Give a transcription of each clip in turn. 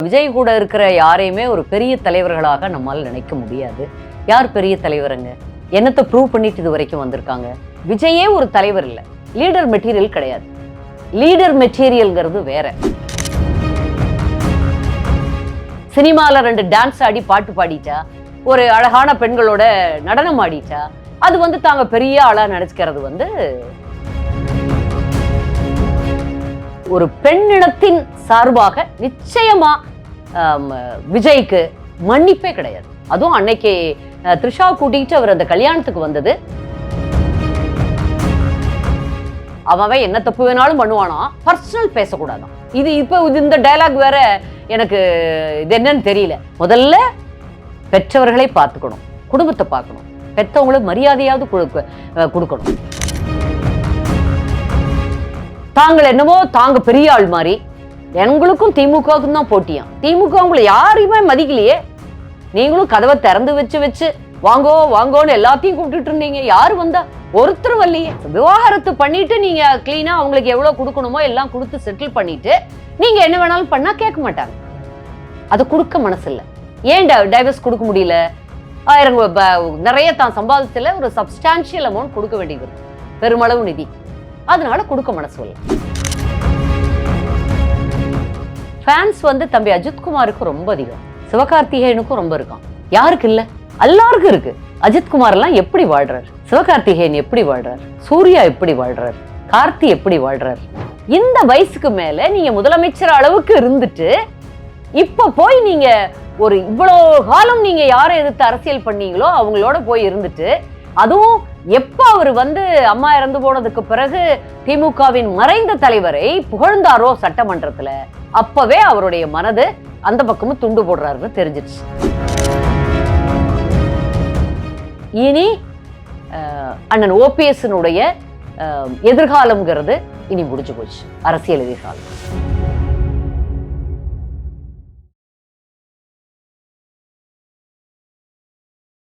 விஜய் கூட இருக்கிற யாரையுமே ஒரு பெரிய தலைவர்களாக நம்மால் நினைக்க முடியாது. யார் பெரிய தலைவருங்க? என்னத்தை ப்ரூவ் பண்ணிட்டு இது வரைக்கும் வந்திருக்காங்க? விஜயே ஒரு தலைவர் இல்லை, லீடர் மெட்டீரியல் கிடையாது. லீடர் மெட்டீரியல்ங்கிறது வேற. சினிமால 2 டான்ஸ் ஆடி பாட்டு பாடிட்டா, ஒரு அழகான பெண்களோட நடனம் ஆடிட்டா, அது தாங்க பெரிய ஆளா நினைச்சுக்கிறது ஒரு பெண்ணினத்தின் சார்பாக நிச்சயமா விஜய்க்கு மன்னிப்பே கிடையாது. அதுவும் அன்னைக்கு த்ரிஷா கூட்டிட்டு அவர் அந்த கல்யாணத்துக்கு வந்தது, அவன் என்ன தப்பு வேணாலும் பண்ணுவானா, பர்சனல் பேசக்கூடாதான். இது இப்ப இந்த டயலாக் வேற எனக்கு இது என்னன்னு தெரியல. முதல்ல பெற்றவர்களை பார்த்துக்கணும், குடும்பத்தை பார்க்கணும், பெற்றவங்களுக்கு மரியாதையாவது கொடுக்கணும். தாங்கள் என்னமோ தாங்க பெரிய ஆள் மாதிரி, எங்களுக்கும் திமுகவுக்கும் தான் போட்டியாம். திமுக உங்களை யாரையுமே மதிக்கலையே. நீங்களும் கதவை திறந்து வச்சு வாங்கோ வாங்கோன்னு எல்லாத்தையும் கூப்பிட்டு இருந்தீங்க. யாரு வந்தா? ஒருத்தரும் வரலையே. விவாகரத்து பண்ணிட்டு நீங்க கிளீனா அவங்களுக்கு எவ்வளவு கொடுக்கணுமோ எல்லாம் கொடுத்து செட்டில் பண்ணிட்டு நீங்க என்ன வேணாலும் பண்ணா கேட்க மாட்டாங்க. அதை கொடுக்க மனசு இல்லை. ஏன் டைவர்ஸ் கொடுக்க முடியல? நிறைய தான் சம்பாதிச்சல ஒரு சப்ஸ்டான்சியல் அமௌண்ட் கொடுக்க வேண்டியது, பெருமளவு நிதி. அதனால கொடுக்க மனசு இல்லை. ஃபேன்ஸ் தம்பி அஜித்குமாருக்கு ரொம்ப அதிகம், சிவகார்த்திகேயனுக்கும் ரொம்ப இருக்கான். யாருக்கு இல்ல? எல்லாருக்கும் இருக்கு. அஜித்குமார் எல்லாம் எப்படி வாழ்றார், சிவகார்த்திகேயன் எப்படி வாழ்றார், சூர்யா எப்படி வாழ்றார், கார்த்தி எப்படி வாழ்றார்? இந்த வயசுக்கு மேல நீங்க முதலமைச்சர் அளவுக்கு இருந்துட்டு இப்ப போய் நீங்க ஒரு இவ்வளவு காலம் நீங்க யாரை எதிர்த்து அரசியல் பண்ணீங்களோ அவங்களோட போய் இருந்துட்டு, அதுவும் எப்ப அவர் அம்மா இறந்து போனதுக்கு பிறகு திமுகவின் மறைந்த தலைவரை புகழ்ந்தாரோ சட்டமன்றத்துல, அப்பவே அவருடைய மனது அந்த பக்கமும் துண்டு போடுறாருன்னு தெரிஞ்சிருச்சு. இனி அண்ணன் ஓபிஎஸ்னுடைய எதிர்காலம்ங்கிறது இனி முடிஞ்சு போச்சு, அரசியல் எதிர்காலம்.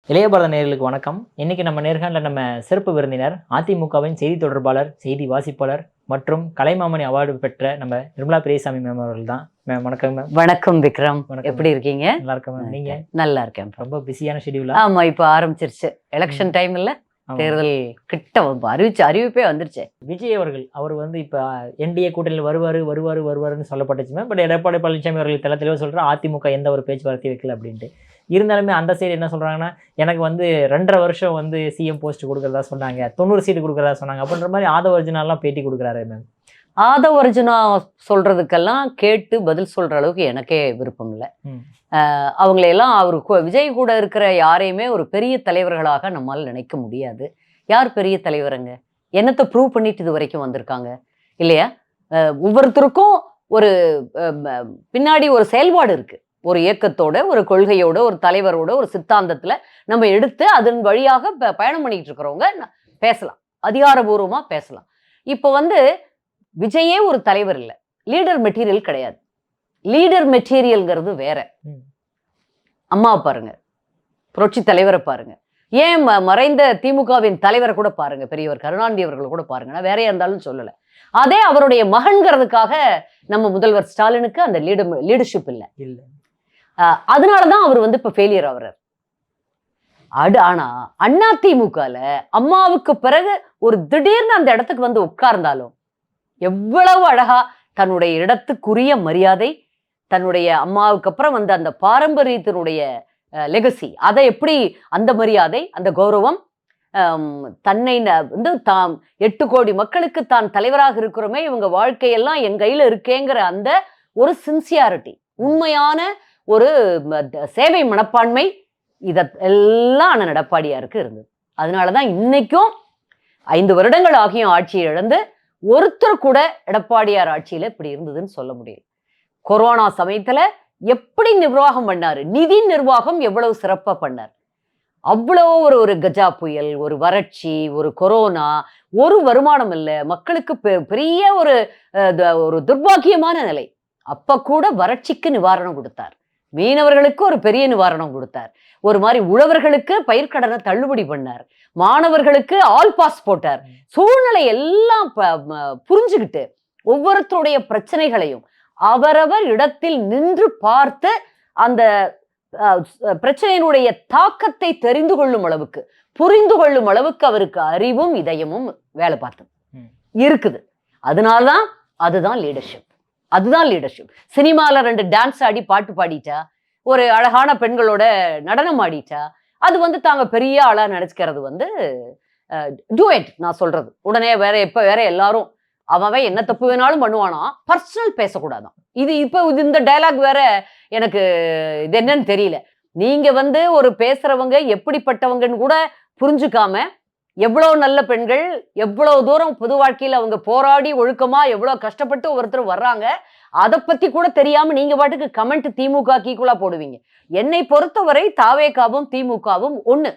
இளைய பாரத நேயர்களுக்கு வணக்கம். இன்னைக்கு நம்ம நேர்காணல நம்ம சிறப்பு விருந்தினர் அதிமுகவின் செய்தி தொடர்பாளர், செய்தி வாசிப்பாளர் மற்றும் கலைமாமணி அவார்டு பெற்ற நம்ம நிர்மலா பெரியசாமி மேம் அவர்கள் தான். மேம் வணக்கம். மேம் வணக்கம். விக்ரம், எப்படி இருக்கீங்க? நல்லா இருக்கேன் மேம். நீங்க? நல்லா இருக்கேன். ரொம்ப பிஸியான ஷெட்யூலா? ஆமா, இப்ப ஆரம்பிச்சிருச்சு எலெக்ஷன் டைம் இல்ல, தேர்தல் கிட்ட அறிவிப்பே வந்துருச்சு. விஜய் அவர்கள் அவர் இப்ப என்டிஏ கூட்டணியில் வருவாருன்னு சொல்லப்பட்டுச்சு மேம். பட் எடப்பாடி பழனிசாமி அவர்கள் தெளிவாக சொல்ற அதிமுக எந்த ஒரு பேச்சுவார்த்தை வைக்கல அப்படின்ட்டு. இருந்தாலுமே அந்த சைடு என்ன சொல்றாங்கன்னா, எனக்கு 2.5 வருஷம் சிஎம் போஸ்ட் கொடுக்கறதா சொன்னாங்க, 90 சீட்டு கொடுக்கறதா சொன்னாங்க அப்படின்ற மாதிரி ஆதவ அர்ஜுனாலாம் பேட்டி கொடுக்குறாரு மேம். ஆதவ அர்ஜுனா சொல்றதுக்கெல்லாம் கேட்டு பதில் சொல்ற அளவுக்கு எனக்கே விருப்பம் இல்லை. அவங்களையெல்லாம் விஜய் கூட இருக்கிற யாரையுமே ஒரு பெரிய தலைவர்களாக நம்மால் நினைக்க முடியாது. யார் பெரிய தலைவருங்க? என்னத்தை ப்ரூவ் பண்ணிட்டு இது வரைக்கும் வந்திருக்காங்க இல்லையா? ஒவ்வொருத்தருக்கும் ஒரு பின்னாடி ஒரு செயல்பாடு இருக்கு, ஒரு இயக்கத்தோட, ஒரு கொள்கையோட, ஒரு தலைவரோட, ஒரு சித்தாந்தத்துல நம்ம எடுத்து அதன் வழியாக பயணம் பண்ணிட்டு இருக்கிறவங்க பேசலாம், அதிகாரபூர்வமா பேசலாம். இப்போ விஜயே ஒரு தலைவர் இல்லை, லீடர் மெட்டீரியல் கிடையாது. லீடர் மெட்டீரியல்ங்கிறது வேற. அம்மா பாருங்க, புரட்சி தலைவரை பாருங்க, ஏன் மறைந்த திமுகவின் தலைவரை கூட பாருங்க, பெரியவர் கருணாநிதி அவர்கள் கூட பாருங்க. நான் வேற இருந்தாலும் சொல்லல. அதே அவருடைய மகன்கிறதுக்காக நம்ம முதல்வர் ஸ்டாலினுக்கு அந்த லீடர்ஷிப் இல்லை. அதனாலதான் அவர் இப்ப ஃபெயிலியர் ஆகுறார். ஆனா அதிமுகல அம்மாவுக்கு பிறகு ஒரு திடீர்னு அந்த இடத்துக்கு உட்கார்ந்தாலும் எவ்வளவு அழகா தன்னுடைய இடத்துக்குரிய மரியாதை, தன்னுடைய அம்மாவுக்கு அப்புறம் அந்த பாரம்பரியத்தினுடைய லெகசி, அதை எப்படி அந்த மரியாதை, அந்த கௌரவம், தன்னை தாம் 8 கோடி மக்களுக்கு தான் தலைவராக இருக்கிறோமே, இவங்க வாழ்க்கையெல்லாம் என் கையில இருக்கேங்கிற அந்த ஒரு சின்சியாரிட்டி, உண்மையான ஒரு சேவை மனப்பான்மை, இதெல்லாம் அண்ணன் எடப்பாடியாருக்கு இருந்தது. அதனாலதான் இன்னைக்கும் 5 வருடங்கள் ஆகியும் ஆட்சியை இழந்து ஒருத்தர் கூட எடப்பாடியார் ஆட்சியில இப்படி இருந்ததுன்னு சொல்ல முடியல. கொரோனா சமயத்துல எப்படி நிர்வாகம் பண்ணாரு, நிதி நிர்வாகம் எவ்வளவு சிறப்பா பண்ணார். அவ்வளோ ஒரு கஜா புயல், ஒரு வறட்சி, ஒரு கொரோனா, ஒரு வருமானம் இல்லை, மக்களுக்கு பெரிய ஒரு துர்பாக்கியமான நிலை. அப்ப கூட வறட்சிக்கு நிவாரணம் கொடுத்தார், மீனவர்களுக்கு ஒரு பெரிய நிவாரணம் கொடுத்தார், ஒரு மாதிரி உழவர்களுக்கு பயிர்க்கடனை தள்ளுபடி பண்ணார், மாணவர்களுக்கு ஆல் பாஸ் போட்டார். சூழ்நிலை எல்லாம் புரிஞ்சுக்கிட்டு ஒவ்வொருத்தருடைய பிரச்சனைகளையும் அவரவர் இடத்தில் நின்று பார்த்து அந்த பிரச்சனையினுடைய தாக்கத்தை தெரிந்து கொள்ளும் அளவுக்கு, புரிந்து கொள்ளும் அளவுக்கு அவருக்கு அறிவும் இதயமும் வேலை பார்த்தது இருக்குது. அதனால்தான் அதுதான் லீடர்ஷிப். அதுதான் லீடர்ஷிப். சினிமால 2 டான்ஸ் ஆடி பாட்டு பாடிட்டா, ஒரு அழகான பெண்களோட நடனம் ஆடிட்டா, அது வந்து தாங்க பெரிய ஆளா நினைச்சுக்கிறது டூயட். நான் சொல்றது உடனே வேற எல்லாரும் அவன் என்ன தப்பு வேணாலும் பண்ணுவானா, பர்சனல் பேசக்கூடாதான். இப்ப இந்த டயலாக் வேற எனக்கு இது என்னன்னு தெரியல. நீங்க ஒரு பேசுறவங்க எப்படிப்பட்டவங்கன்னு கூட புரிஞ்சுக்காம, எவ்வளவு நல்ல பெண்கள் எவ்வளவு தூரம் பொது வாழ்க்கையில அவங்க போராடி ஒழுக்கமா எவ்வளவு கஷ்டப்பட்டு ஒருத்தர் வர்றாங்க, அதை பத்தி கூட தெரியாம நீங்க பாட்டுக்கு கமெண்ட் திமுக கீக்குலா போடுவீங்க. என்னை பொறுத்தவரை தாவேகாவும் திமுகவும் ஒண்ணு.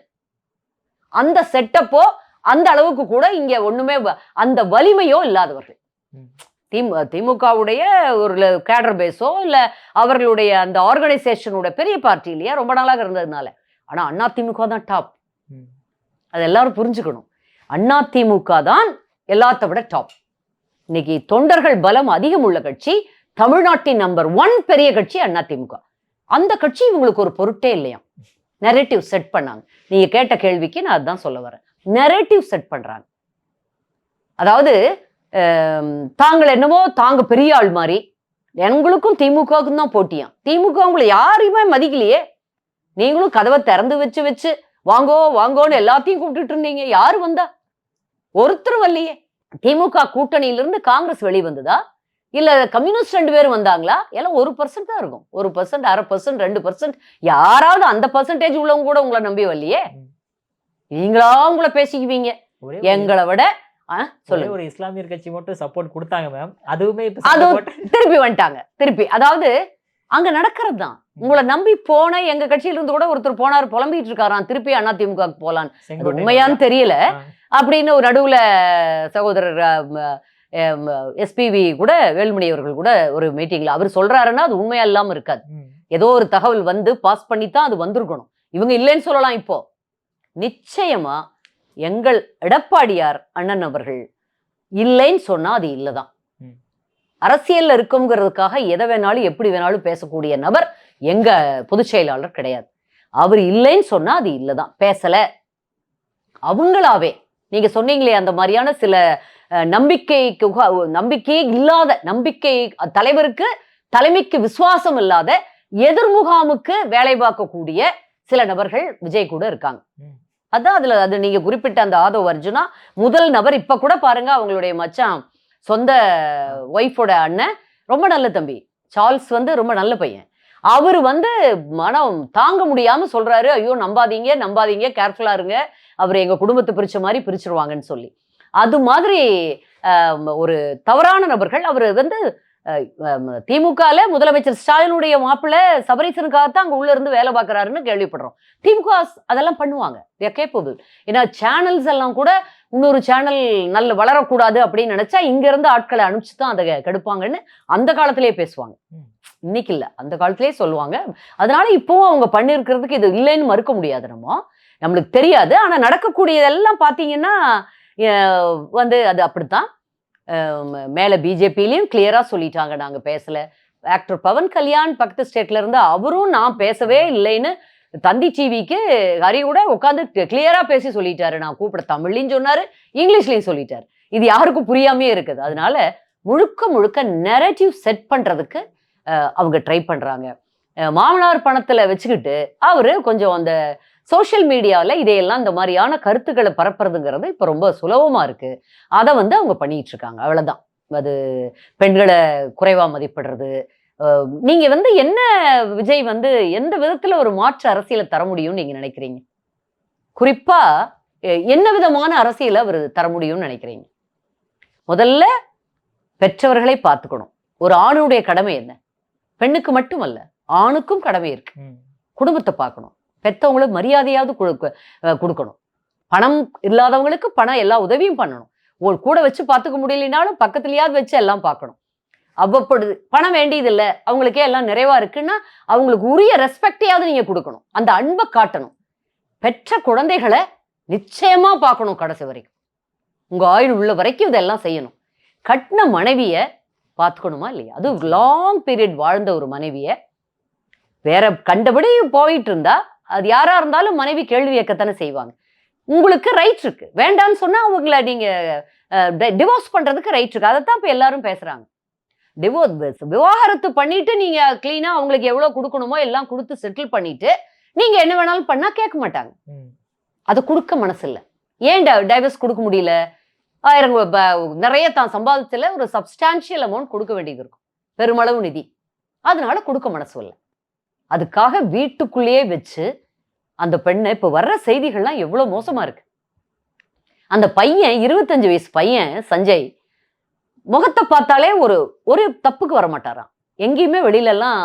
அந்த செட்டப்போ அந்த அளவுக்கு கூட இங்க ஒண்ணுமே அந்த வலிமையோ இல்லாதவர்கள். திமுகவுடைய ஒரு கேடர் பேஸோ இல்ல அவர்களுடைய அந்த ஆர்கனைசேஷனோட பெரிய பார்ட்டி இல்லையா, ரொம்ப நாளாக இருந்ததுனால. ஆனா அதிமுக தான் டாப். அது எல்லாரும் புரிஞ்சுக்கணும். அதிமுக தான் எல்லாத்த விட டாப். இன்னைக்கு தொண்டர்கள் பலம் அதிகம் உள்ள கட்சி, தமிழ்நாட்டின் நம்பர் 1 பெரிய கட்சி அதிமுக. அந்த கட்சி இவங்களுக்கு ஒரு பொருட்டே இல்லையா. நெரேட்டிவ் செட் பண்ணாங்க. நீங்க கேட்ட கேள்விக்கு நான் அதுதான் சொல்ல வரேன். நெரேட்டிவ் செட் பண்றாங்க. அதாவது தாங்கள் என்னவோ தாங்க பெரிய ஆள் மாதிரி, எங்களுக்கும் திமுகவுக்கும் தான் போட்டியாம். திமுக உங்களை யாரையுமே மதிக்கலையே. நீங்களும் கதவை திறந்து வச்சு வாங்கோ வாங்கோன்னு எல்லாத்தையும் கூப்பிட்டுட்டு இருந்தீங்க. யாரு வந்தா? ஒருத்தர் வரலையே. திமுக கூட்டணியிலிருந்து காங்கிரஸ் வெளிவந்ததா இல்ல கம்யூனிஸ்ட் 2 பேரும் வந்தாங்களா? எல்லாம் 1% தான் இருக்கும். 1%, 1/2%, 2%. யாராவது அந்த பர்சன்டேஜ் உள்ளவங்க கூட உங்களை நம்பி வரலையே. நீங்களா உங்களை பேசிக்குவீங்க. எங்களை விட சொல்லுங்க. ஒரு இஸ்லாமியர் கட்சி மட்டும் சப்போர்ட் கொடுத்தாங்க மேம். அதுவுமே திருப்பி வந்துட்டாங்க. திருப்பி அதாவது அங்க நடக்கிறது தான். உங்களை நம்பி போன எங்க கட்சியில இருந்து கூட ஒருத்தர் போனார், புலம்பிட்டு இருக்காராம் திருப்பி அதிமுக போலான்னு. உண்மையான்னு தெரியல அப்படின்னு ஒரு நடுவுல சகோதரர் எஸ்பிவி கூட வேலுமணி அவர்கள் கூட ஒரு மீட்டிங்ல அவர் சொல்றாருன்னா அது உண்மையா இல்லாம இருக்காது. ஏதோ ஒரு தகவல் வந்து பாஸ் பண்ணித்தான் அது வந்திருக்கணும். இவங்க இல்லைன்னு சொல்லலாம். இப்போ நிச்சயமா எங்கள் எடப்பாடியார் அண்ணன் அவர்கள் இல்லைன்னு சொன்னா அது இல்லதான். அரசியல்ல இருக்குங்கிறதுக்காக எதை வேணாலும் எப்படி வேணாலும் பேசக்கூடிய நபர் எங்க பொதுச் செயலாளர் கிடையாது. அவர் இல்லைன்னு சொன்னா அது இல்லதான். பேசல அவங்களாவே. நீங்க சொன்னீங்களே அந்த மாதிரியான சில நம்பிக்கையே இல்லாத, நம்பிக்கை தலைவருக்கு தலைமைக்கு விசுவாசம் இல்லாத, எதிர்முகாமுக்கு வேலை பார்க்கக்கூடிய சில நபர்கள் விஜய் கூட இருக்காங்க. அதான் அது நீங்க குறிப்பிட்ட அந்த ஆதவ் அர்ஜுனா முதல் நபர். இப்ப கூட பாருங்க அவங்களுடைய மச்சான் சொந்த ஒய்ஃபோட அண்ணன் ரொம்ப நல்ல தம்பி சார்ல்ஸ் ரொம்ப நல்ல பையன். அவரு மனம் தாங்க முடியாம சொல்றாரு, ஐயோ நம்பாதீங்க கேர்ஃபுல்லா இருங்க, அவர் எங்க குடும்பத்தை பிரிச்ச மாதிரி பிரிச்சிருவாங்கன்னு சொல்லி. அது மாதிரி ஒரு தவறான நபர்கள். அவர் திமுகல முதலமைச்சர் ஸ்டாலினுடைய மாப்பிள்ளை சபரீசனுக்காகத்தான் அங்க உள்ள இருந்து வேலை பார்க்கறாருன்னு கேள்விப்படுறோம். திமுக அதெல்லாம் பண்ணுவாங்க. கேட்பது ஏன்னா சேனல்ஸ் எல்லாம் கூட இன்னொரு சேனல் நல்ல வளரக்கூடாது அப்படின்னு நினைச்சா இங்க இருந்து ஆட்களை அனுப்பிச்சுதான் அதை கெடுப்பாங்கன்னு அந்த காலத்திலேயே பேசுவாங்க. இன்னைக்கு இல்ல, அந்த காலத்திலேயே சொல்லுவாங்க. அதனால இப்பவும் அவங்க பண்ணிருக்கிறதுக்கு இது இல்லைன்னு மறுக்க முடியாது. நம்மளுக்கு தெரியாது. ஆனா நடக்கக்கூடியதெல்லாம் பாத்தீங்கன்னா அது அப்படித்தான். மேல பிஜேபியிலையும் கிளியரா சொல்லிட்டாங்க, நாங்க பேசல. ஆக்டர் பவன் கல்யாண் பக்கத்து ஸ்டேட்ல இருந்து அவரும் நான் பேசவே இல்லைன்னு தந்தி டிவிக்கு ஹரி கூட உட்காந்து கிளியரா பேசி சொல்லிட்டாரு. நான் கூப்பிட தமிழ்லையும் சொன்னாரு, இங்கிலீஷ்லயும் சொல்லிட்டாரு. இது யாருக்கும் புரியாமே இருக்குது. அதனால முழுக்க நெரேட்டிவ் செட் பண்றதுக்கு அவங்க ட்ரை பண்றாங்க. மாமனார் பணத்துல வச்சுக்கிட்டு அவரு கொஞ்சம் அந்த சோசியல் மீடியாவில் இதையெல்லாம் இந்த மாதிரியான கருத்துக்களை பரப்புறதுங்கிறது இப்போ ரொம்ப சுலபமா இருக்கு. அதை அவங்க பண்ணிட்டு இருக்காங்க. அவ்வளவுதான். அது பெண்களை குறைவா மதிப்பிடுறது. நீங்க என்ன விஜய் எந்த விதத்துல ஒரு மாற்று அரசியலை தர முடியும்னு நீங்க நினைக்கிறீங்க? குறிப்பா என்ன விதமான அரசியலை அவர் தர முடியும்னு நினைக்கிறீங்க? முதல்ல பெற்றவர்களை பார்த்துக்கணும். ஒரு ஆணுடைய கடமை என்ன? பெண்ணுக்கு மட்டுமல்ல, ஆணுக்கும் கடமை இருக்கு. குடும்பத்தை பார்க்கணும். பெற்றவங்களுக்கு மரியாதையாவது கொடுக்கணும். பணம் இல்லாதவங்களுக்கு பணம் எல்லா உதவியும் பண்ணணும். கூட வச்சு பார்த்துக்க முடியலனாலும் பக்கத்துலயாவது வச்சு எல்லாம் பார்க்கணும். அவ்வப்பொழுது பணம் வேண்டியது இல்லை, அவங்களுக்கே எல்லாம் நிறைவா இருக்குன்னா அவங்களுக்கு உரிய ரெஸ்பெக்டையாவது நீங்க கொடுக்கணும். அந்த அன்பை காட்டணும். பெற்ற குழந்தைகளை நிச்சயமா பார்க்கணும் கடைசி வரைக்கும். உங்க ஆயுள் உள்ள வரைக்கும் இதெல்லாம் செய்யணும். கட்டின மனைவிய பார்த்துக்கணுமா இல்லையா? அது லாங் பீரியட் வாழ்ந்த ஒரு மனைவியை வேற கண்டபடி போயிட்டு இருந்தா அது யாரா இருந்தாலும் மனைவி கேள்வி கேட்கத்தானே செய்வாங்க. உங்களுக்கு ரைட் இருக்கு, வேண்டான்னு சொன்னா அவங்கள நீங்க டிவோர்ஸ் பண்றதுக்கு ரைட் இருக்கு. அதைத்தான் இப்ப எல்லாரும் பேசுறாங்க. விவாகரத்து பண்ணிட்டு நீங்க கிளீனா அவங்களுக்கு எவ்வளவு கொடுக்கணுமோ எல்லாம் கொடுத்து செட்டில் பண்ணிட்டு நீங்க என்ன வேணாலும் பண்ணா கேட்க மாட்டாங்க. அதை கொடுக்க மனசு இல்லை. ஏன் டைவர்ஸ் கொடுக்க முடியல? 1000 நிறைய தான் சம்பாதிச்சல ஒரு சப்ஸ்டான்ஷியல் அமௌண்ட் கொடுக்க வேண்டியது இருக்கும், பெருமளவு நிதி. அதனால கொடுக்க மனசு இல்லை. அதுக்காக வீட்டுக்குள்ளேயே வச்சு அந்த பெண்ணை, இப்ப வர்ற செய்திகள்லாம் எவ்வளவு மோசமா இருக்கு. அந்த பையன் 25 வயசு பையன் சஞ்சய் முகத்தை பார்த்தாலே ஒரு தப்புக்கு வர மாட்டாராம். எங்கேயுமே வெளியில எல்லாம்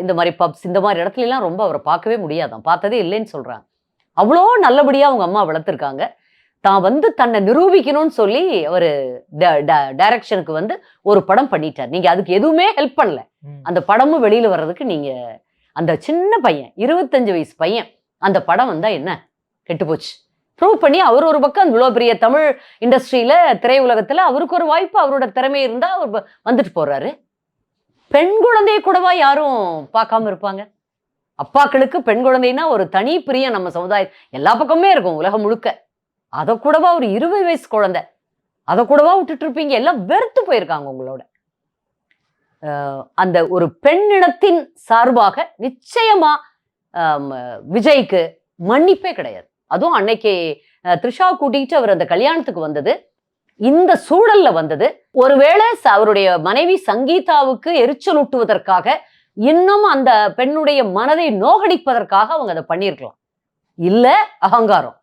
இந்த மாதிரி பப்ஸ் இந்த மாதிரி இடத்துல எல்லாம் ரொம்ப அவரை பார்க்கவே முடியாதான், பார்த்ததே இல்லைன்னு சொல்றாங்க. அவ்வளோ நல்லபடியா அவங்க அம்மா வளர்த்துருக்காங்க. தான் வந்து தன்னை நிரூபிக்கணும்னு சொல்லி அவரு டைரக்ஷனுக்கு ஒரு படம் பண்ணிட்டார். நீங்க அதுக்கு எதுவுமே ஹெல்ப் பண்ணல. அந்த படமும் வெளியில வர்றதுக்கு நீங்க அந்த சின்ன பையன் 25 வயசு பையன் அந்த படம் வந்தா என்ன கெட்டு போச்சு ப்ரூவ் பண்ணி அவர் ஒரு பக்கம் இவ்வளோ பெரிய தமிழ் இண்டஸ்ட்ரியில திரையுலகத்துல அவருக்கு ஒரு வாய்ப்பு, அவரோட திறமை இருந்தா அவர் வந்துட்டு போறாரு. பெண் குழந்தைய கூடவா யாரும் பார்க்காம இருப்பாங்க? அப்பாக்களுக்கு பெண் குழந்தைன்னா ஒரு தனி பிரியம் நம்ம சமுதாயம் எல்லா பக்கமே இருக்கும் உலகம் முழுக்க. அதை கூடவா ஒரு 20 வயசு குழந்தை அதை கூடவா விட்டுட்டு இருப்பீங்க? எல்லாம் வெறுத்து போயிருக்காங்க உங்களோட. அந்த ஒரு பெண்ணினத்தின் சார்பாக நிச்சயமா விஜய்க்கு மன்னிப்பே கிடையாது. அதுவும் அன்னைக்கு த்ரிஷா கூட்டிட்டு அவர் அந்த கல்யாணத்துக்கு வந்தது இந்த சூழல்ல வந்தது. ஒருவேளை அவருடைய மனைவி சங்கீதாவுக்கு எரிச்சல் ஊட்டுவதற்காக, இன்னும் அந்த பெண்ணுடைய மனதை நோகடிப்பதற்காக அவங்க அதை பண்ணியிருக்கலாம். இல்ல அகங்காரம்,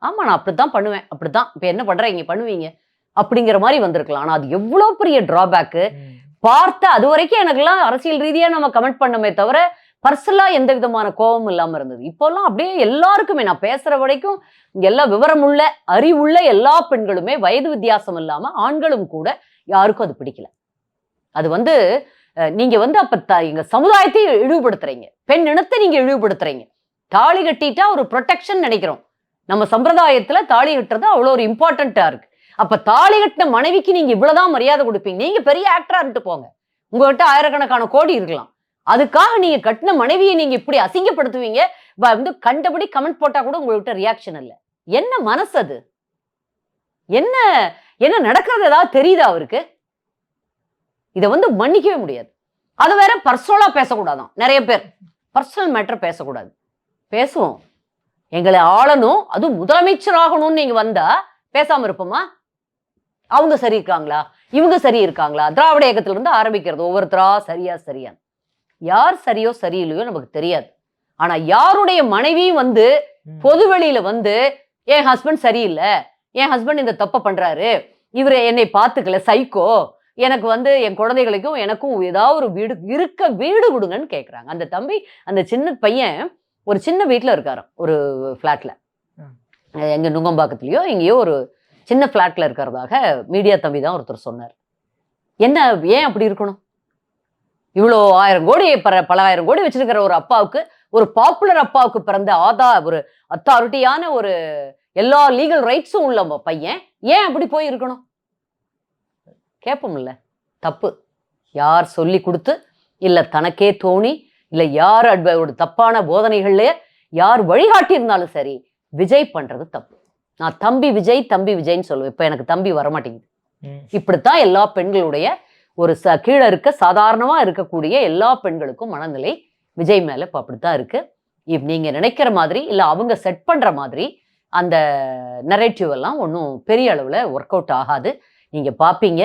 ஆமா நான் அப்படித்தான் பண்ணுவேன், அப்படித்தான் இப்ப என்ன பண்றீங்க பண்ணுவீங்க அப்படிங்கிற மாதிரி வந்திருக்கலாம். ஆனா அது எவ்வளவு பெரிய டிராபேக்கு பார்த்த. அது வரைக்கும் எனக்குலாம் அரசியல் ரீதியா நம்ம கமெண்ட் பண்ணமே தவிர பர்சனலா எந்த விதமான கோபம் இல்லாம இருந்தது. இப்போல்லாம் அப்படியே எல்லாருக்குமே, நான் பேசுற வரைக்கும் எல்லா விவரமுள்ள அறிவுள்ள எல்லா பெண்களுமே, வயது வித்தியாசம் இல்லாம ஆண்களும் கூட, யாருக்கும் அது பிடிக்கல. அது நீங்க அப்ப எங்க சமுதாயத்தை இழிவுபடுத்துறீங்க, பெண் இனத்தை நீங்க இழிவுபடுத்துறீங்க. தாலி கட்டிட்டா ஒரு ப்ரொடெக்ஷன் நினைக்கிறோம். நம்ம சம்பிரதாயத்துல தாலி கட்டுறது அவ்வளோ ஒரு இம்பார்ட்டண்டா இருக்கு. அப்ப தாலி கட்டின மனைவிக்கு நீங்க இவ்வளவுதான் மரியாதை கொடுப்பீங்க? நீங்க பெரிய ஆக்டரா இருந்துட்டு போங்க, உங்ககிட்ட ஆயிரக்கணக்கான கோடி இருக்கலாம். அதுக்காக நீங்க கட்டின மனைவியை நீங்க இப்படி அசிங்கப்படுத்துவீங்க? கண்டபடி கமெண்ட் போட்டா கூட உங்கள்கிட்ட ரியாக்ஷன் இல்லை. என்ன மனசு அது? என்ன என்ன நடக்கிறது ஏதாவது தெரியுதா அவருக்கு? இதை மன்னிக்கவே முடியாது. அது வேற பர்சனலா பேசக்கூடாதான். நிறைய பேர் பர்சனல் மேட்டர் பேசக்கூடாது. பேசுவோம், எங்களை ஆளணும், அதுவும் முதலமைச்சர் ஆகணும்னு நீங்க வந்தா பேசாம இருப்போமா? அவங்க சரி இருக்காங்களா, இவங்க சரி இருக்காங்களா? திராவிட இயக்கத்துல இருந்து ஆரம்பிக்கிறது ஒவ்வொருத்தரா சரியா சரியா. யார் சரியோ சரியில்லையோ நமக்கு தெரியாது. ஆனா யாருடைய மனைவியும் பொதுவெளியில என் ஹஸ்பண்ட் சரியில்லை, என் ஹஸ்பண்ட் இந்த தப்பை பண்றாரு, இவரை என்னை பார்த்துக்கல, சைக்கோ, எனக்கு என் குழந்தைகளுக்கும் எனக்கும் ஏதாவது ஒரு வீடு கொடுங்கன்னு கேட்குறாங்க. அந்த தம்பி, அந்த சின்ன பையன் ஒரு சின்ன வீட்டில் இருக்காராம், ஒரு ஃப்ளாட்ல, எங்க நுங்கம்பாக்கத்துலயோ எங்கேயோ ஒரு சின்ன ஃப்ளாட்ல இருக்கிறதாக மீடியா தம்பி தான் ஒருத்தர் சொன்னார். என்ன, ஏன் அப்படி இருக்கணும்? இவ்வளோ 1000 கோடி பல 1000 கோடி வச்சிருக்கிற ஒரு அப்பாவுக்கு, ஒரு பாப்புலர் அப்பாவுக்கு பிறந்த ஒரு அத்தாரிட்டியான ஒரு எல்லா லீகல் ரைட்ஸும் உள்ள பையன் ஏன் அப்படி போய் இருக்கணும்? கேட்போம்ல. தப்பு யார் சொல்லி கொடுத்து, இல்ல தனக்கே தோணி, இல்ல யார் ஒரு தப்பான போதனைகள்ல யார் வழிகாட்டி இருந்தாலும் சரி, விஜய் பண்றது தப்பு. நான் தம்பி விஜய்ன்னு சொல்லுவேன். இப்ப எனக்கு தம்பி வரமாட்டேங்குது. இப்படித்தான் எல்லா பெண்களுடைய ஒரு கீழே இருக்க சாதாரணமா இருக்கக்கூடிய எல்லா பெண்களுக்கும் மனநிலை விஜய் மேல இப்ப அப்படித்தான் இருக்கு. நீங்க நினைக்கிற மாதிரி இல்ல அவங்க செட் பண்ற மாதிரி அந்த நரேட்டிவ் எல்லாம் ஒன்றும் பெரிய அளவுல ஒர்க் அவுட் ஆகாது. நீங்க பாப்பீங்க.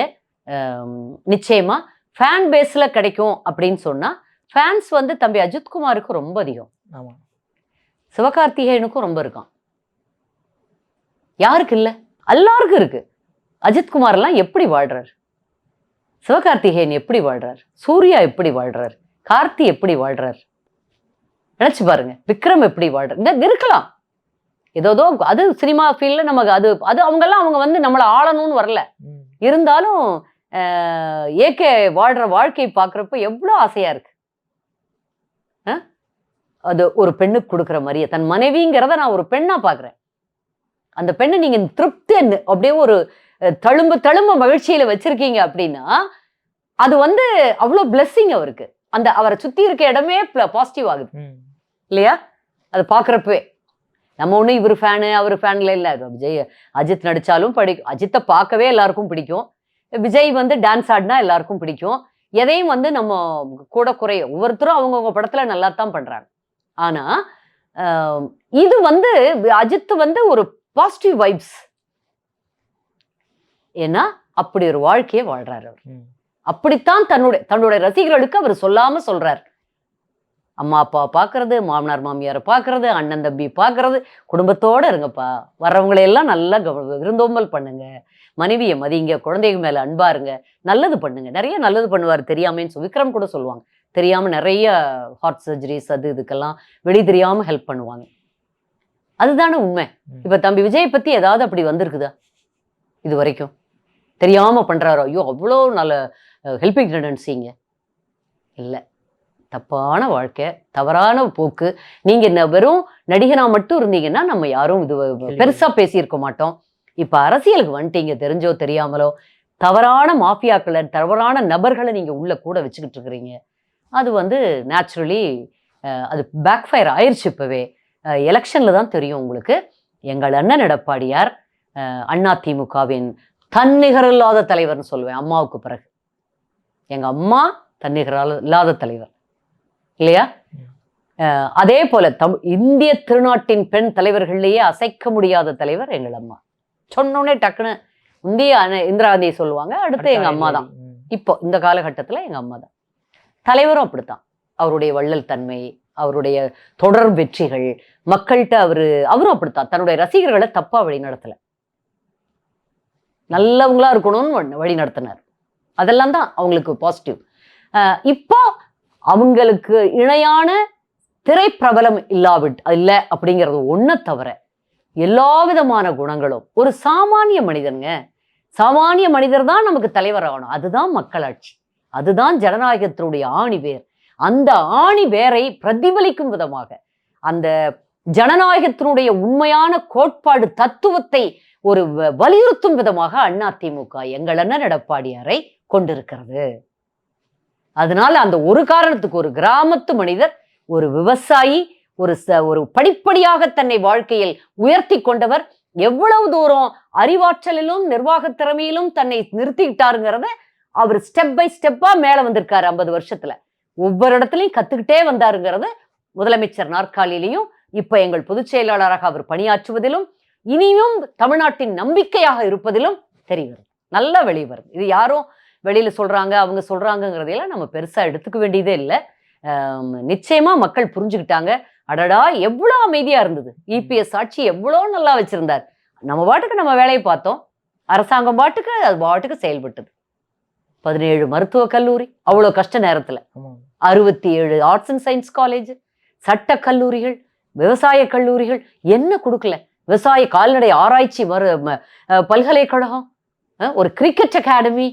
நிச்சயமா ஃபேன் பேஸ்ல கிடைக்கும் அப்படின்னு சொன்னா, ஃபேன்ஸ் தம்பி அஜித்குமாருக்கு ரொம்ப அதிகம், சிவகார்த்திகேயனுக்கும் ரொம்ப இருக்கான். யாருக்கு இல்ல? எல்லாருக்கும் இருக்கு. அஜித்குமார் எல்லாம் எப்படி வாழ்றாரு, சிவகார்த்திகேயன் எப்படி வாழ்றார், சூர்யா எப்படி வாழ்றார், கார்த்தி எப்படி வாழ்றார், நினைச்சு பாருங்க. விக்ரம் எப்படி வாழ்றார். இருக்கலாம் ஏதோ அது சினிமா ஃபீல்ட்ல நமக்கு அது அவங்கெல்லாம் அவங்க நம்மளை ஆளணும்னு வரல. இருந்தாலும் ஏகே வாழ்ற வாழ்க்கையை பார்க்குறப்ப எவ்வளோ ஆசையா இருக்கு. அது ஒரு பெண்ணுக்கு கொடுக்குற மாதிரியே தன் மனைவிங்கிறத நான் ஒரு பெண்ணா பார்க்குறேன். அந்த பெண்ணை நீங்க திருப்தி அப்படியே ஒரு தழும்ப மகிழ்ச்சியில வச்சிருக்கீங்க அப்படின்னா, அது வந்து அவ்வளோ பிளெஸ்ஸிங் அவருக்கு. அந்த அவரை சுத்தி இருக்க இடமே பாசிட்டிவ் ஆகுது இல்லையா? அது பாக்குறப்பவே நம்ம ஒண்ணு இவர் ஃபேனு அவர் ஃபேன்ல இல்ல. விஜய் அஜித் நடிச்சாலும் அஜித்தை பார்க்கவே எல்லாருக்கும் பிடிக்கும். விஜய் வந்து டான்ஸ் ஆடினா எல்லாருக்கும் பிடிக்கும். எதையும் வந்து நம்ம கூட குறைய ஒவ்வொருத்தரும் அவங்கவுங்க படத்துல நல்லா தான் பண்றாங்க. ஆனா இது வந்து அஜித் வந்து ஒரு பாசிட்டிவ் வைப்ஸ். ஏன்னா அப்படி ஒரு வாழ்க்கையை வாழ்றாரு அவர். அப்படித்தான் தன்னுடைய ரசிகர்களுக்கு அவர் சொல்லாம சொல்றார். அம்மா அப்பா பாக்குறது, மாமனார் மாமியாரை பாக்குறது, அண்ணன் தம்பி பாக்குறது, குடும்பத்தோட இருங்கப்பா, வர்றவங்களை எல்லாம் நல்லா விருந்தோம்பல் பண்ணுங்க, மனைவியை மதிங்க, குழந்தைங்க மேல அன்பா இருங்க, நல்லது பண்ணுங்க. நிறைய நல்லது பண்ணுவார் தெரியாமன்னு விக்ரம் கூட சொல்லுவாங்க. தெரியாம நிறைய ஹார்ட் சர்ஜரிஸ் அது இதுக்கெல்லாம் வெளி தெரியாம ஹெல்ப் பண்ணுவாங்க. அதுதானே உண்மை. இப்ப தம்பி விஜய் பத்தி ஏதாவது அப்படி வந்திருக்குதா இது வரைக்கும்? தெரியாம பண்றாரோ, ஐயோ அவ்வளோ நல்ல ஹெல்பிங் டெண்டன்சிங்க இல்லை. தப்பான வாழ்க்கை, தவறான போக்கு. நீங்க வெறும் நடிகனா மட்டும் இருந்தீங்கன்னா நம்ம யாரும் இது பெருசா பேசியிருக்க மாட்டோம். இப்ப அரசியலுக்கு வந்துட்டீங்க, தெரிஞ்சோ தெரியாமலோ தவறான மாஃபியாக்களை, தவறான நபர்களை நீங்க உள்ள கூட வச்சுக்கிட்டு இருக்கிறீங்க. அது வந்து நேச்சுரலி அது பேக் ஃபயர் ஆயிடுச்சு. இப்பவே எலெக்ஷன்ல தான் தெரியும் உங்களுக்கு. எங்கள் அண்ணன் எடப்பாடியார் அதிமுகவின் தன்னிகரில்லாத தலைவர்னு சொல்லுவேன். அம்மாவுக்கு பிறகு எங்க அம்மா தன்னிகரில்லாத தலைவர் இல்லையா? அதே போல இந்திய திருநாட்டின் பெண் தலைவர்கள்லேயே அசைக்க முடியாத தலைவர் எங்கள் அம்மா. சொன்னோடனே டக்குன்னு இந்திய இந்திரா காந்தியை சொல்லுவாங்க, அடுத்து எங்க அம்மா தான். இப்போ இந்த காலகட்டத்தில் எங்க அம்மா தான். தலைவரும் அப்படித்தான். அவருடைய வள்ளல் தன்மை, அவருடைய தொடர் வெற்றிகள், மக்கள்கிட்ட அவரும் அப்படித்தான். தன்னுடைய ரசிகர்களை தப்பா வழி நடத்தல, நல்லவங்களா இருக்கணும்னு வழி நடத்தினார். அதெல்லாம் தான் அவங்களுக்கு பாசிட்டிவ். இப்போ அவங்களுக்கு இணையான திரைப்பிரபலம் இல்ல அப்படிங்கிறது ஒன்றை தவிர எல்லா விதமான குணங்களும் ஒரு சாமானிய மனிதனுங்க. சாமானிய மனிதர் தான் நமக்கு தலைவர் ஆகணும். அதுதான் மக்களாட்சி, அதுதான் ஜனநாயகத்தினுடைய ஆணி வேர். அந்த ஆணி வேரை பிரதிபலிக்கும் விதமாக, அந்த ஜனநாயகத்தினுடைய உண்மையான கோட்பாடு தத்துவத்தை ஒரு வலியுறுத்தும் விதமாக அதிமுக எங்கள் அண்ணன் எடப்பாடியாரை கொண்டிருக்கிறது. அதனால அந்த ஒரு காரணத்துக்கு ஒரு கிராமத்து மனிதர், ஒரு விவசாயி, ஒரு படிப்படியாக தன்னை வாழ்க்கையில் உயர்த்தி கொண்டவர், எவ்வளவு தூரம் அறிவாற்றலிலும் நிர்வாக திறமையிலும் தன்னை நிறுத்திக்கிட்டாருங்கிறத அவர் ஸ்டெப் பை ஸ்டெப்பா மேல வந்திருக்காரு. 50 வருஷத்துல ஒவ்வொரு இடத்துலையும் கத்துக்கிட்டே வந்தாருங்கிறது முதலமைச்சர் நாற்காலியிலையும், இப்ப எங்கள் பொதுச் செயலாளராக அவர் பணியாற்றுவதிலும், இனியும் தமிழ்நாட்டின் நம்பிக்கையாக இருப்பதிலும் தெரிகிறது, நல்லா வெளியே வருது. இது யாரும் வெளியில சொல்றாங்க அவங்க சொல்றாங்கிறதையெல்லாம் நம்ம பெருசா எடுத்துக்க வேண்டியதே இல்லை. நிச்சயமா மக்கள் புரிஞ்சுக்கிட்டாங்க. அடடா எவ்வளோ அமைதியா இருந்தது, இபிஎஸ் ஆட்சி எவ்வளோ நல்லா வச்சிருந்தார். நம்ம பாட்டுக்கு நம்ம வேலையை பார்த்தோம், அரசாங்கம் பாட்டுக்கு அது பாட்டுக்கு செயல்பட்டது. 17 மருத்துவக் கல்லூரி அவ்வளோ கஷ்ட நேரத்துல, 67 ஆர்ட்ஸ் அண்ட் சயின்ஸ் காலேஜ், சட்ட கல்லூரிகள், விவசாய கல்லூரிகள், என்ன கொடுக்கல? விவசாய கால்நடை ஆராய்ச்சி பல்கலைக்கழகம், ஒரு கிரிக்கெட் அகாடமி,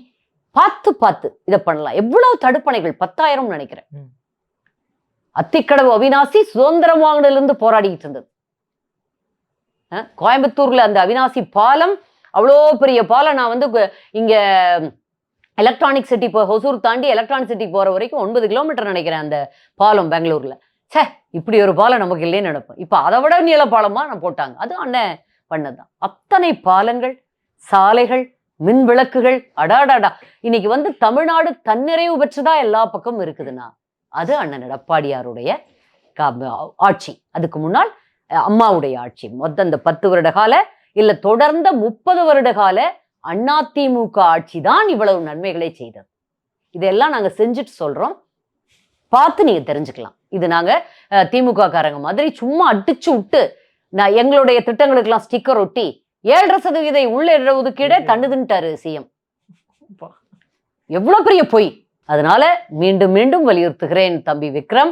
பார்த்து இதை பண்ணலாம். எவ்வளவு தடுப்பணைகள், 10,000 நினைக்கிறேன். அத்திக்கடவு அவினாசி சுதந்திரம் வாங்கினதுல இருந்து போராடிக்கிட்டு இருந்தது. கோயம்புத்தூர்ல அந்த அவினாசி பாலம், அவ்வளோ பெரிய பாலம். நான் வந்து இங்க எலக்ட்ரானிக் சிட்டி ஹொசூர் தாண்டி எலக்ட்ரானிக் சிட்டி போற வரைக்கும் 9 கிலோமீட்டர் நினைக்கிறேன் அந்த பாலம் பெங்களூர்ல. இப்படி ஒரு பாலம் நமக்கு இல்லைன்னு நினைப்போம். இப்ப அதை விட நீள பாலமா நான் போட்டாங்க. அது அண்ணன் பண்ணதுதான். அத்தனை பாலங்கள், சாலைகள், மின் விளக்குகள், அடாடாடா. இன்னைக்கு வந்து தமிழ்நாடு தன்னிறைவு பெற்றுதான் எல்லா பக்கமும் இருக்குதுன்னா அது அண்ணன் எடப்பாடியாருடைய ஆட்சி. அதுக்கு முன்னால் அம்மாவுடைய ஆட்சி. மொத்தம் இந்த 10 வருட கால இல்ல தொடர்ந்த 30 வருட கால அதிமுக ஆட்சி தான் இவ்வளவு நன்மைகளை செய்தது. இதெல்லாம் நாங்க செஞ்சுட்டு சொல்றோம், பார்த்து நீங்க தெரிஞ்சுக்கலாம். இது நாங்க திமுக காரங்க மாதிரி சும்மா அடிச்சு விட்டு நான் எங்களுடைய திட்டங்களுக்கெல்லாம் ஸ்டிக்கர் ஒட்டி 7.5% உள்ள ஒதுக்கீடே தண்டுதுன்ட்டாரு சிஎம். எவ்வளவு பெரிய பொய். அதனால மீண்டும் மீண்டும் வலியுறுத்துகிறேன் தம்பி விக்ரம்,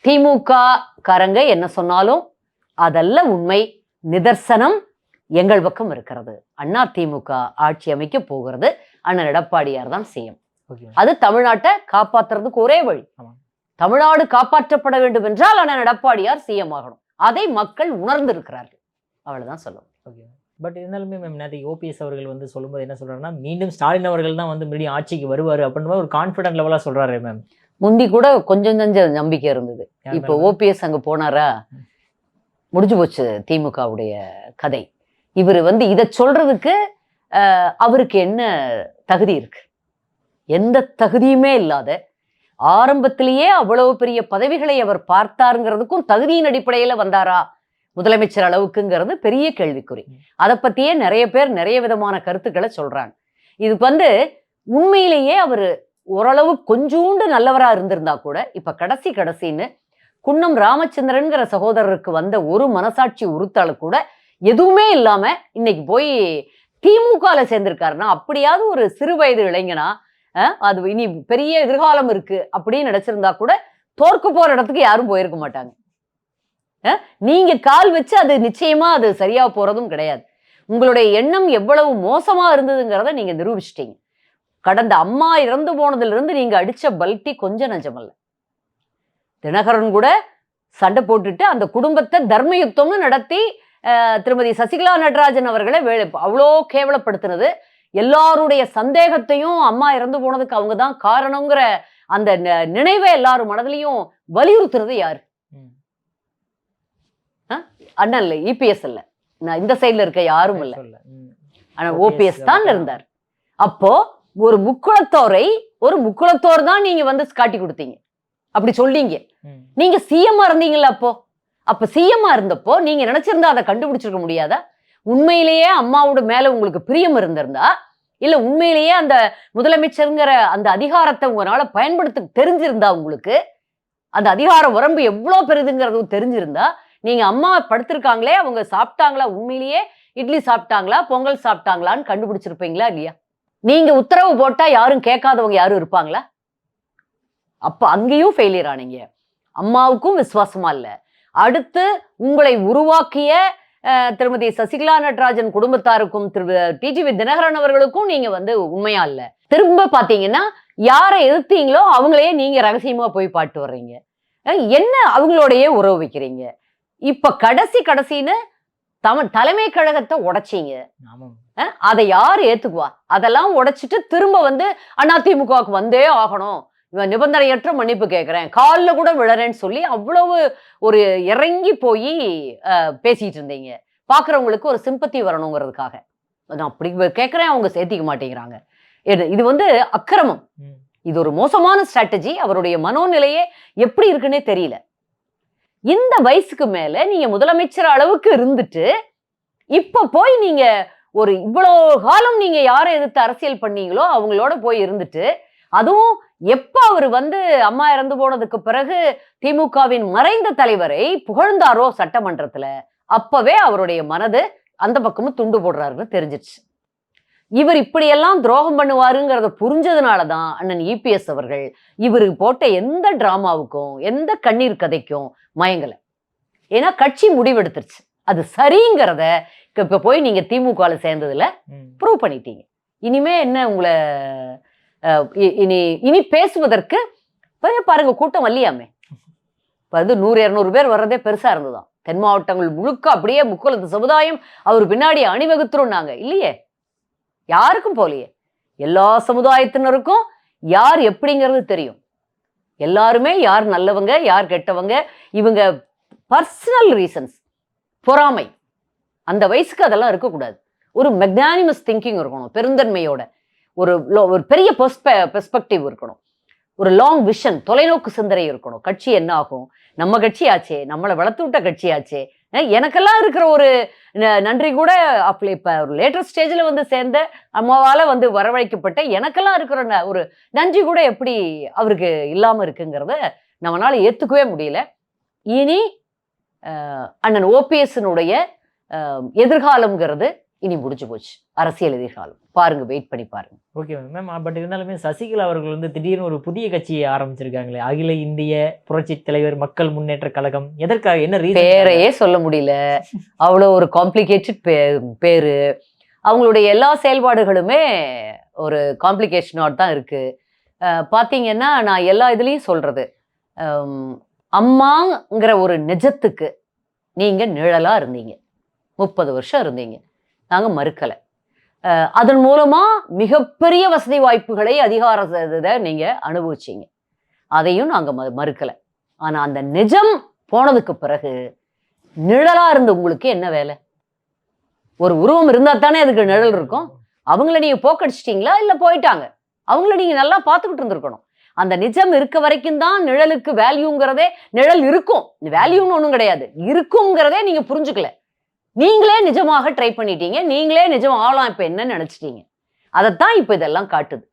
திமுக காரங்க என்ன சொன்னாலும் அதல்ல உண்மை. நிதர்சனம் எங்கள் பக்கம் இருக்கிறது. அதிமுக ஆட்சி அமைக்க போகிறது அண்ணன் எடப்பாடியார் தான் சிஎம். அது தமிழ்நாட்டை காப்பாற்றுறதுக்கு ஒரே வழி. தமிழ்நாடு காப்பாற்றப்பட வேண்டும் என்றால் அண்ணன் எடப்பாடியார் சிஎம் ஆகணும். அதை மக்கள் உணர்ந்து இருக்கிறார்கள். அவ்வளவுதான் சொல்லுவோம். பட் இருந்தாலுமே மேம் நேற்று ஓபிஎஸ் அவர்கள் வந்து சொல்லும்போது என்ன சொல்றாருன்னா, மீண்டும் ஸ்டாலின் அவர்கள் தான் வந்து மறுபடியும் ஆட்சிக்கு வருவார் அப்படின்ற மாதிரி ஒரு கான்ஃபிடென்ட் லெவலாக சொல்றாரு மேம். முந்தி கூட கொஞ்சம் நம்பிக்கை இருந்தது. இப்போ ஓபிஎஸ் அங்க போனாரா, முடிஞ்சு போச்சு திமுகவுடைய கதை. இவர் வந்து இதை சொல்றதுக்கு அவருக்கு என்ன தகுதி இருக்கு? எந்த தகுதியுமே இல்லாத, ஆரம்பத்திலேயே அவ்வளவு பெரிய பதவிகளை அவர் பார்த்தாருங்கிறதுக்கும் தகுதியின் அடிப்படையில வந்தாரா முதலமைச்சர் அளவுக்குங்கிறது பெரிய கேள்விக்குறி. அதை பத்தியே நிறைய பேர் நிறைய விதமான கருத்துக்களை சொல்றாங்க. இதுக்கு வந்து உண்மையிலேயே அவர் ஓரளவு கொஞ்சூண்டு நல்லவரா இருந்திருந்தா கூட, இப்ப கடைசின்னு குன்னம் ராமச்சந்திரன்கிற சகோதரருக்கு வந்த ஒரு மனசாட்சி உறுத்தால கூட எதுவுமே இல்லாம இன்னைக்கு போய் திமுகல சேர்ந்திருக்காருன்னா, அப்படியாவது ஒரு சிறு வயது இளைஞனா அது இனி பெரிய எதிர்காலம் இருக்கு அப்படின்னு நினைச்சிருந்தா கூட தோற்க போற இடத்துக்கு யாரும் போயிருக்க மாட்டாங்க. நீங்க கால் வச்சு அது நிச்சயமா அது சரியா போறதும் கிடையாது. உங்களுடைய எண்ணம் எவ்வளவு மோசமா இருந்ததுங்கிறத நீங்க நிரூபிச்சிட்டீங்க. கடந்த அம்மா இறந்து போனதுல இருந்து நீங்க அடிச்ச பல்டி கொஞ்சம் நஞ்சமல்ல. தினகரன் கூட சண்டை போட்டுட்டு அந்த குடும்பத்தை தர்ம யுத்தம்னு நடத்தி திருமதி சசிகலா நடராஜன் அவர்களை அவ்வளோ கேவலப்படுத்தினது, எல்லாருடைய சந்தேகத்தையும் அம்மா இறந்து போனதுக்கு அவங்க தான் காரணங்கிற அந்த நினைவை எல்லாரும் மனதிலையும் வலியுறுத்துறது யாரு? அண்ணன் இல்ல, இபிஎஸ் இல்ல, நான் இந்த சைட்ல இருக்க யாரும் இல்ல, ஆனா ஓபிஎஸ் தான் இருந்தார். அப்போ ஒரு முக்குளத்தோர் தான் நீங்க வந்து காட்டி கொடுத்தீங்க, அப்படி சொல்லிங்க. நீங்க சிஎம்மா இருந்தீங்கல்ல, அப்ப சிஎம்மா இருந்தப்போ நீங்க நினைச்சிருந்தா அதை கண்டுபிடிச்சிருக்க முடியாதா? உண்மையிலேயே அம்மாவோட மேல உங்களுக்கு பிரியம் இருந்திருந்தா, இல்ல உண்மையிலேயே அந்த முதலமைச்சருங்கிற அந்த அதிகாரத்தை உங்களால பயன்படுத்த தெரிஞ்சிருந்தா, உங்களுக்கு அந்த அதிகார வரம்பு எவ்வளவு பெரிதுங்கிறதும் தெரிஞ்சிருந்தா, நீங்க அம்மா படுத்திருக்காங்களே அவங்க சாப்பிட்டாங்களா, உண்மையிலேயே இட்லி சாப்பிட்டாங்களா பொங்கல் சாப்பிட்டாங்களான்னு கண்டுபிடிச்சிருப்பீங்களா இல்லையா? நீங்க உத்தரவு போட்டா யாரும் கேட்காதவங்க யாரும் இருப்பாங்களா? அப்ப அங்கேயும் ஃபெயிலியர் ஆனீங்க. அம்மாவுக்கும் விசுவாசமா இல்ல. அடுத்து உங்களை உருவாக்கிய திருமதி சசிகலா நடராஜன் குடும்பத்தாருக்கும் டிடிவி தினகரன் அவர்களுக்கும் நீங்க வந்து உண்மையா இல்ல. திரும்ப பாத்தீங்கன்னா யாரை எதிர்த்தீங்களோ அவங்களையே நீங்க ரகசியமா போய் பாட்டு வர்றீங்க. என்ன அவங்களோடயே உறவு வைக்கிறீங்க. இப்ப கடைசின்னு தலைமை கழகத்தை உடைச்சீங்க. அதை யாரு ஏத்துக்குவா? அதெல்லாம் உடைச்சிட்டு திரும்ப வந்து அதிமுகவுக்கு வந்தே ஆகணும், இவன் நிபந்தனையற்ற மன்னிப்பு கேட்கிறேன், காலில் கூட விழறேன்னு சொல்லி அவ்வளவு ஒரு இறங்கி போய் பேசிட்டு இருந்தீங்க. பாக்குறவங்களுக்கு ஒரு சிம்பத்தி வரணுங்கிறதுக்காக. நான் அப்படி கேட்கிறேன், அவங்க சேர்த்திக்க மாட்டேங்கிறாங்க. இது வந்து அக்கிரமம். இது ஒரு மோசமான ஸ்ட்ராட்டஜி. அவருடைய மனோநிலையே எப்படி இருக்குன்னே தெரியல. இந்த வயசுக்கு மேல நீங்க முதலமைச்சர் அளவுக்கு இருந்துட்டு இப்ப போய் நீங்க ஒரு இவ்வளவு காலம் நீங்க யாரை எதிர்த்து அரசியல் பண்ணீங்களோ அவங்களோட போய் இருந்துட்டு, அதுவும் எப்ப அவர் வந்து அம்மா இறந்து போனதுக்கு பிறகு திமுகவின் மறைந்த தலைவரை புகழ்ந்தாரோ சட்டமன்றத்துல, அப்பவே அவருடைய மனது அந்த பக்கமும் துண்டு போடுறாருன்னு தெரிஞ்சிச்சு. இவர் இப்படியெல்லாம் துரோகம் பண்ணுவாருங்கிறத புரிஞ்சதுனாலதான் அண்ணன் இபிஎஸ் அவர்கள் இவருக்கு போட்ட எந்த டிராமாவுக்கும் எந்த கண்ணீர் கதைக்கும் மயங்கல. ஏன்னா கட்சி முடிவெடுத்துருச்சு. அது சரிங்கிறத இப்ப போய் நீங்க திமுகல சேர்ந்ததுல ப்ரூவ் பண்ணிட்டீங்க. இனிமே என்ன உங்களை இனி பேசுவதற்கு பாருங்க, கூட்டம் வரலையாமே. இப்ப வந்து 100-200 பேர் வர்றதே பெருசா இருந்ததுதான். தென் மாவட்டங்கள் முழுக்க அப்படியே முக்குளத்து சமுதாயம் அவர் பின்னாடி அணிவகுத்துருந்தாங்க இல்லையே, யாருக்கும் போலையே. எல்லா சமுதாயத்தினருக்கும் யார் எப்படிங்கிறது தெரியும். எல்லாருமே யார் நல்லவங்க யார் கெட்டவங்க, இவங்க பர்சனல் ரீசன்ஸ், பொறாமை, அந்த வயசுக்கு அதெல்லாம் இருக்கக்கூடாது. ஒரு மெக்னானிமஸ் திங்கிங் இருக்கணும், பெருந்தன்மையோட ஒரு பெரிய பெர்ஸ்பெக்டிவ் இருக்கணும், ஒரு லாங் விஷன், தொலைநோக்கு சிந்தனை இருக்கணும். கட்சி என்ன ஆகும், நம்ம கட்சி ஆச்சே, நம்மளை வளர்த்து விட்ட கட்சி ஆச்சே, எனக்கெல்லாம் இருக்கிற ஒரு நன்றி கூட அப்படி இப்ப ஒரு லேட்டர் ஸ்டேஜ்ல வந்து சேர்ந்த அம்மாவால வந்து வரவழைக்கப்பட்ட எனக்கெல்லாம் இருக்கிற ஒரு நன்றி கூட எப்படி அவருக்கு இல்லாம இருக்குங்கிறத நம்மளால ஏத்துக்கவே முடியல. இனி அண்ணன் ஓபிஎஸ்னுடைய எதிர்காலம்ங்கிறது இனி முடிஞ்சு போச்சு. அரசியல் எதிர்காலம் பாருங்க, வெயிட் பண்ணி பாருங்க. Okay ma'am. பட் இருந்தாலுமே சசிகலா அவர்கள் வந்து திடீர்னு ஒரு புதிய கட்சியை ஆரம்பிச்சிருக்காங்களே, அகில இந்திய புரட்சி தலைவர் மக்கள் முன்னேற்ற கழகம். எதற்காக, என்ன ரீசன்? பேரையே சொல்ல முடியல, அவ்வளோ ஒரு காம்ப்ளிகேட்டட் பேரு. அவங்களுடைய எல்லா செயல்பாடுகளுமே ஒரு காம்ப்ளிகேஷனோட தான் இருக்கு. பார்த்தீங்கன்னா நான் எல்லா இதுலேயும் சொல்றது, அம்மாங்கிற ஒரு நிஜத்துக்கு நீங்க நிழலா இருந்தீங்க, 30 வருஷம் இருந்தீங்க. நாங்கள் மறுக்கலை. அதன் மூலமா மிகப்பெரிய வசதி வாய்ப்புகளை அதிகாரத்தை நீங்க அனுபவிச்சீங்க, அதையும் நாங்க மறுக்கலை. ஆனா அந்த நிஜம் போனதுக்கு பிறகு நிழலா இருந்த உங்களுக்கு என்ன வேலை? ஒரு உருவம் இருந்தா தானே அதுக்கு நிழல் இருக்கும். அவங்கள நீங்க போக்கடிச்சிட்டீங்களா இல்ல போயிட்டாங்க? அவங்கள நீங்க நல்லா பார்த்துக்கிட்டு இருந்திருக்கணும். அந்த நிஜம் இருக்க வரைக்கும் தான் நிழலுக்கு வேல்யூங்கிறதே. நிழல் இருக்கும், வேல்யூன்னு ஒன்றும் கிடையாது, இருக்குங்கிறதே நீங்க புரிஞ்சுக்கல. நீங்களே நிஜமாக ட்ரை பண்ணிட்டீங்க, நீங்களே நிஜம் ஆகலாம் இப்ப என்னன்னு நினைச்சிட்டீங்க. அதைத்தான் இப்ப இதெல்லாம் காட்டுது.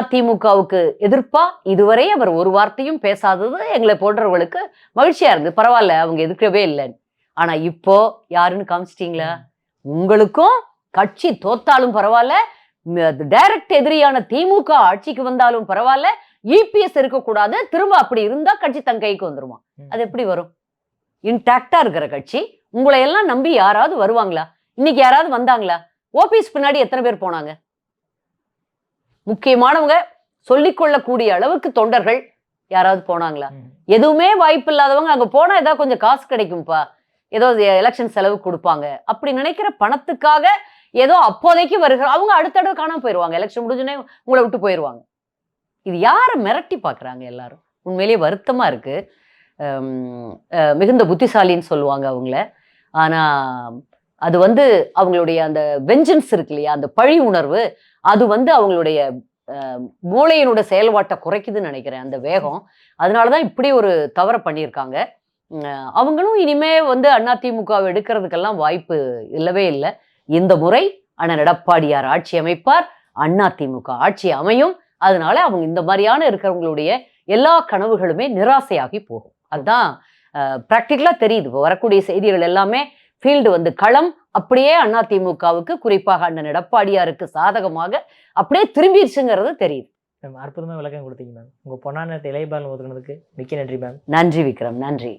அதிமுகவுக்கு எதிர்ப்பா இதுவரை அவர் ஒரு வார்த்தையும் பேசாதது எங்களை போன்றவர்களுக்கு மகிழ்ச்சியா இருந்து, பரவாயில்ல அவங்க எதிர்க்கவே இல்லைன்னு. ஆனா இப்போ யாருன்னு காமிச்சிட்டீங்களா? உங்களுக்கும் கட்சி தோத்தாலும் பரவாயில்ல, டைரக்ட் எதிரியான திமுக ஆட்சிக்கு வந்தாலும் பரவாயில்ல, இபிஎஸ் இருக்கக்கூடாது, திரும்ப அப்படி இருந்தா கட்சி தன் கைக்கு வந்துருமா? அது எப்படி வரும்? இன்டாக்டா இருக்கிற கட்சி உங்களை எல்லாம் நம்பி யாராவது வருவாங்களா? இன்னைக்கு யாராவது வந்தாங்களா? ஓபிஎஸ் பின்னாடி எத்தனை பேர் போனாங்க? முக்கியமானவங்க சொல்லிக்கொள்ளக்கூடிய அளவுக்கு தொண்டர்கள் யாராவது போனாங்களா? எதுவுமே வாய்ப்பு இல்லாதவங்க அங்க போனா ஏதாவது கொஞ்சம் காசு கிடைக்கும்பா, ஏதோ எலெக்ஷன் செலவு கொடுப்பாங்க அப்படி நினைக்கிற பணத்துக்காக ஏதோ அப்போதைக்கு வருகிற அவங்க அடுத்தடவை காணாம போயிடுவாங்க. எலெக்ஷன் முடிஞ்சுனே உங்களை விட்டு போயிடுவாங்க. இது யாரை மிரட்டி பார்க்குறாங்க எல்லாரும்? உண்மையிலேயே வருத்தமா இருக்கு. மிகுந்த புத்திசாலின்னு சொல்லுவாங்க அவங்கள. ஆனா அது அவங்களுடைய அந்த வெஞ்சன்ஸ் இருக்கு இல்லையா, அந்த பழி உணர்வு, அது அவங்களுடைய மூளையினோட செயல்பாட்டை குறைக்குதுன்னு நினைக்கிறேன், அந்த வேகம். அதனாலதான் இப்படி ஒரு தவறை பண்ணியிருக்காங்க. அவங்களும் இனிமே அதிமுகவை எடுக்கிறதுக்கெல்லாம் வாய்ப்பு இல்லவே இல்லை. இந்த முறை அண்ணன் எடப்பாடியார் ஆட்சி அமைப்பார், அதிமுக ஆட்சி அமையும். அதனால அவங்க இந்த மாதிரியான இருக்கிறவங்களுடைய எல்லா கனவுகளுமே நிராசையாகி போகும். அதுதான் பிராக்டிக்கலா தெரியுது. இப்போ வரக்கூடிய செய்திகள் எல்லாமே ஃபீல்டு களம் அப்படியே அதிமுகவுக்கு, குறிப்பாக அண்ணன் எடப்பாடியாருக்கு சாதகமாக அப்படியே திரும்பிடுச்சுங்கிறது தெரியுது. மேம் அற்புதமா விளக்கம் கொடுத்தீங்க மேம். உங்க பொன்னான இளையபால் ஒதுக்குனதுக்கு மிக்க நன்றி மேம். நன்றி விக்ரம், நன்றி.